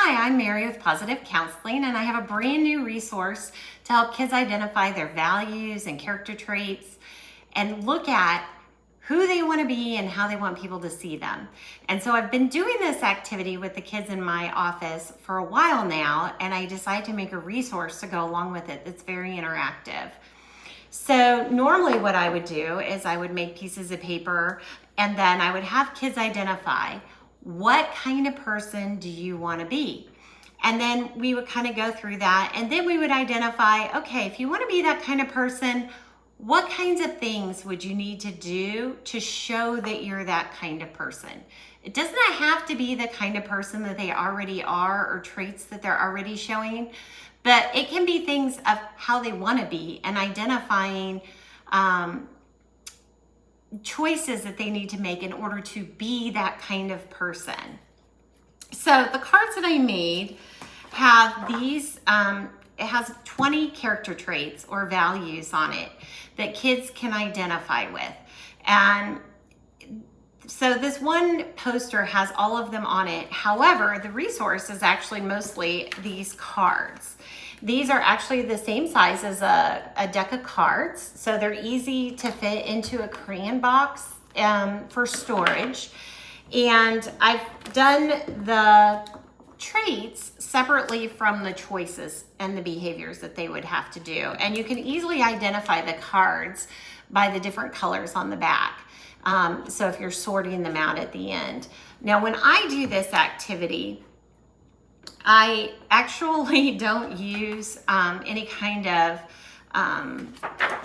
Hi, I'm Mary with Positive Counseling, and I have a brand new resource to help kids identify their values and character traits and look at who they want to be and how they want people to see them. And so I've been doing this activity with the kids in my office for a while now, and I decided to make a resource to go along with it that's very interactive. So normally what I would do is I would make pieces of paper and then I would have kids identify what kind of person do you want to be? And then we would kind of go through that, and then we would identify, okay, if you want to be that kind of person, what kinds of things would you need to do to show that you're that kind of person? It does not have to be the kind of person that they already are or traits that they're already showing, but it can be things of how they want to be and identifying choices that they need to make in order to be that kind of person. So the cards that I made have these, it has 20 character traits or values on it that kids can identify with. And so this one poster has all of them on it. However, the resource is actually mostly these cards. These are actually the same size as a deck of cards, so they're easy to fit into a crayon box for storage. And I've done the traits separately from the choices and the behaviors that they would have to do. And you can easily identify the cards by the different colors on the back. So if you're sorting them out at the end. Now, when I do this activity, I actually don't use any kind of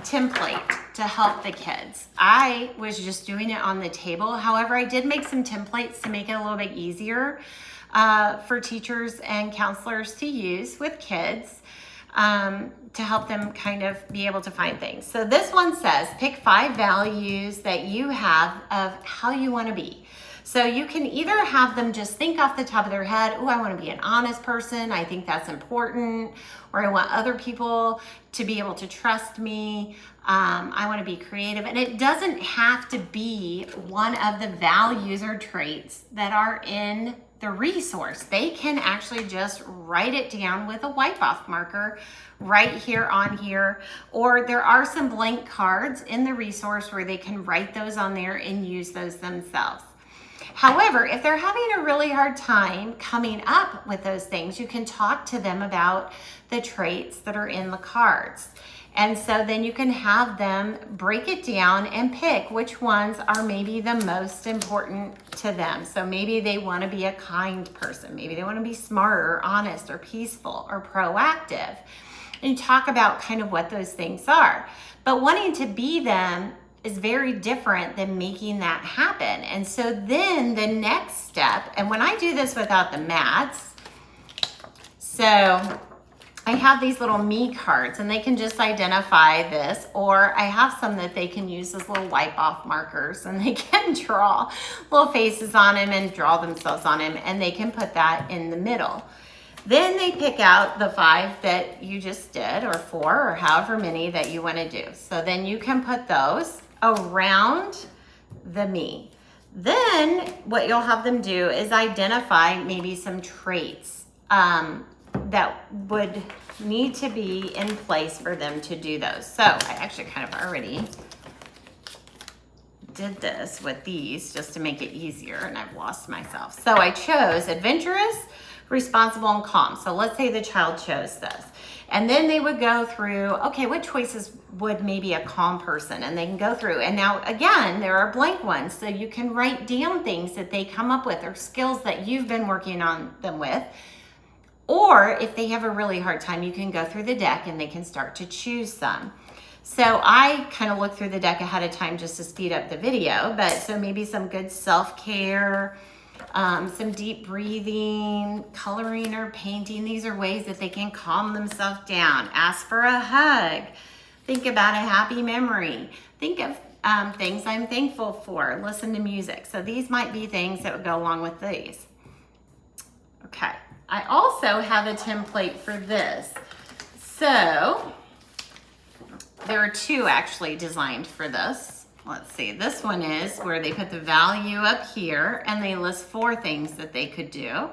template to help the kids. I was just doing it on the table. However, I did make some templates to make it a little bit easier for teachers and counselors to use with kids to help them kind of be able to find things. So this one says, pick 5 values that you have of how you want to be. So you can either have them just think off the top of their head, oh, I want to be an honest person, I think that's important, or I want other people to be able to trust me, I want to be creative. And it doesn't have to be one of the values or traits that are in the resource. They can actually just write it down with a wipe-off marker right here on here, or there are some blank cards in the resource where they can write those on there and use those themselves. However, if they're having a really hard time coming up with those things, you can talk to them about the traits that are in the cards. And so then you can have them break it down and pick which ones are maybe the most important to them. So maybe they want to be a kind person. Maybe they want to be smart or honest or peaceful or proactive. And you talk about kind of what those things are. But wanting to be them is very different than making that happen. And so then the next step, and when I do this without the mats, so I have these little me cards and they can just identify this, or I have some that they can use as little wipe off markers and they can draw little faces on them and draw themselves on them, and they can put that in the middle. Then they pick out the 5 that you just did, or 4, or however many that you want to do. So then you can put those around the me. Then what you'll have them do is identify maybe some traits that would need to be in place for them to do those. So I actually kind of already did this with these just to make it easier, and I've lost myself. So I chose adventurous, responsible, and calm. So let's say the child chose this. And then they would go through, okay, what choices would maybe a calm person? And they can go through. And now, again, there are blank ones. So you can write down things that they come up with or skills that you've been working on them with. Or if they have a really hard time, you can go through the deck and they can start to choose some. So I kind of look through the deck ahead of time just to speed up the video. But so maybe some good self-care, some deep breathing, coloring or painting. These are ways that they can calm themselves down. Ask for a hug. Think about a happy memory. Think of things I'm thankful for. Listen to music. So these might be things that would go along with these. Okay. I also have a template for this. So there are 2 actually designed for this. Let's see, this one is where they put the value up here and they list 4 things that they could do.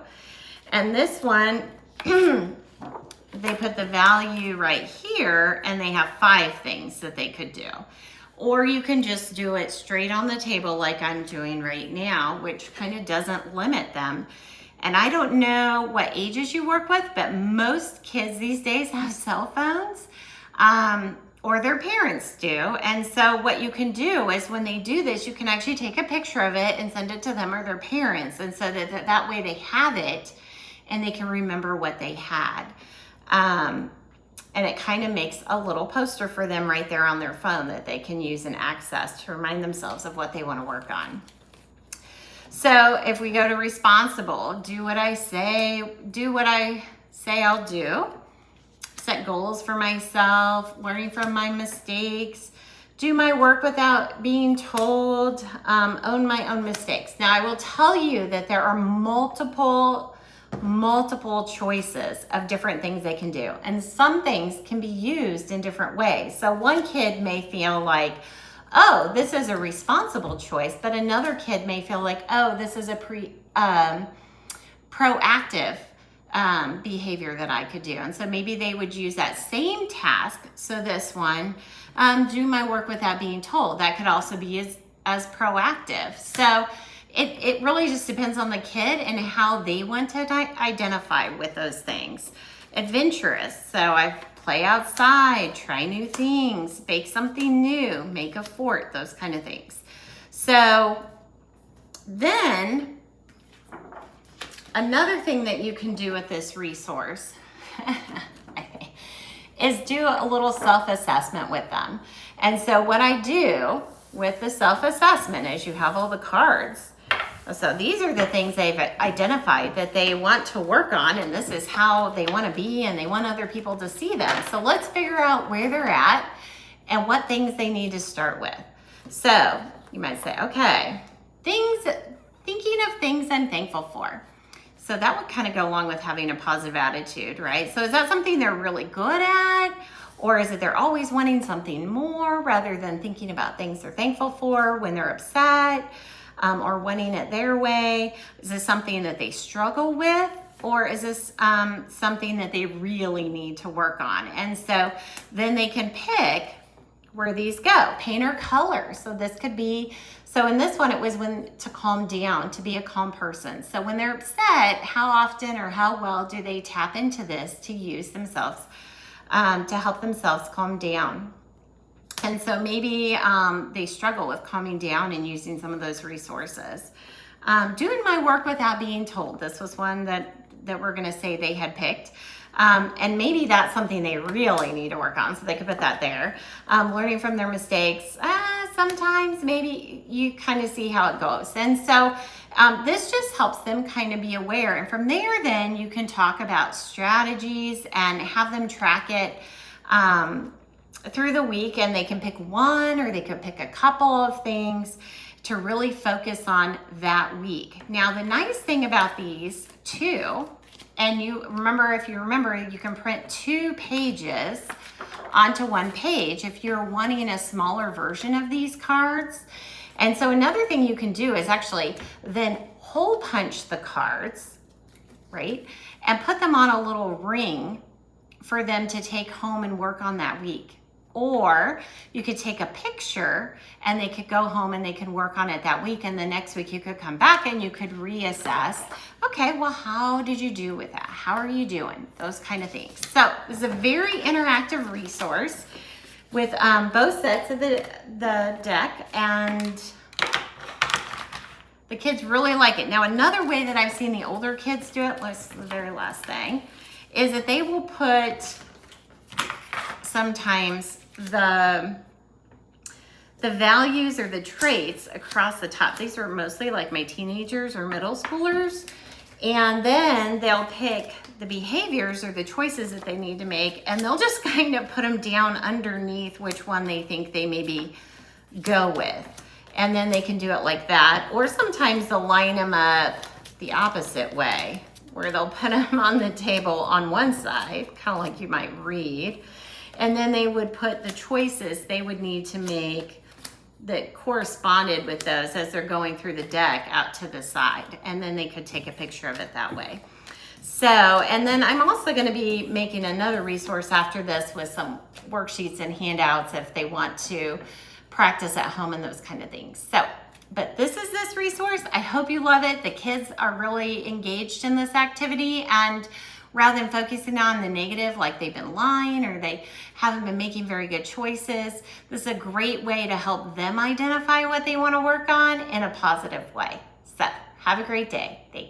And this one, they put the value right here and they have 5 things that they could do. Or you can just do it straight on the table like I'm doing right now, which kind of doesn't limit them. And I don't know what ages you work with, but most kids these days have cell phones, or their parents do. And so what you can do is when they do this, you can actually take a picture of it and send it to them or their parents. And so that way they have it and they can remember what they had. And it kind of makes a little poster for them right there on their phone that they can use and access to remind themselves of what they want to work on. So if we go to responsible, do what I say I'll do. Set goals for myself, learning from my mistakes, do my work without being told, own my own mistakes. Now I will tell you that there are multiple choices of different things they can do. And some things can be used in different ways. So one kid may feel like, oh, this is a responsible choice, but another kid may feel like, oh, this is a proactive behavior that I could do. And so maybe they would use that same task. So this one, do my work without being told. That could also be as proactive. So it really just depends on the kid and how they want to identify with those things. Adventurous. So I play outside, try new things, bake something new, make a fort, those kind of things. So then another thing that you can do with this resource is do a little self-assessment with them. And so what I do with the self-assessment is you have all the cards. So these are the things they've identified that they want to work on, and this is how they want to be, and they want other people to see them. So let's figure out where they're at and what things they need to start with. So you might say, okay, thinking of things I'm thankful for. So that would kind of go along with having a positive attitude, right? So is that something they're really good at? Or is it they're always wanting something more rather than thinking about things they're thankful for when they're upset? Or wanting it their way? Is this something that they struggle with? Or is this something that they really need to work on? And so then they can pick where these go. Paint or color. So this could be, so in this one, it was when to calm down, to be a calm person. So when they're upset, how often or how well do they tap into this to use themselves, to help themselves calm down? And so maybe they struggle with calming down and using some of those resources. Doing my work without being told. This was one that we're going to say they had picked. And maybe that's something they really need to work on, so they could put that there. Learning from their mistakes. Sometimes maybe you kind of see how it goes. And so this just helps them kind of be aware. And from there, then you can talk about strategies and have them track it through the week, and they can pick one or they could pick a couple of things to really focus on that week. Now, the nice thing about these too, and you remember, you can print 2 pages onto one page if you're wanting a smaller version of these cards. And so another thing you can do is actually then hole punch the cards, right? And put them on a little ring for them to take home and work on that week. Or you could take a picture and they could go home and they can work on it that week. And the next week you could come back and you could reassess. Okay, well, how did you do with that? How are you doing? Those kind of things. So this is a very interactive resource with both sets of the deck, and the kids really like it. Now, another way that I've seen the older kids do it, the very last thing, is that they will put sometimes the values or the traits across the top. These are mostly like my teenagers or middle schoolers. And then they'll pick the behaviors or the choices that they need to make, and they'll just kind of put them down underneath which one they think they maybe go with. And then they can do it like that. Or sometimes they'll line them up the opposite way, where they'll put them on the table on one side, kind of like you might read. And then they would put the choices they would need to make that corresponded with those as they're going through the deck out to the side. And then they could take a picture of it that way. So, and then I'm also going to be making another resource after this with some worksheets and handouts if they want to practice at home and those kind of things. So, but this is this resource. I hope you love it. The kids are really engaged in this activity, and rather than focusing on the negative, like they've been lying or they haven't been making very good choices, this is a great way to help them identify what they want to work on in a positive way. So, have a great day. Thanks.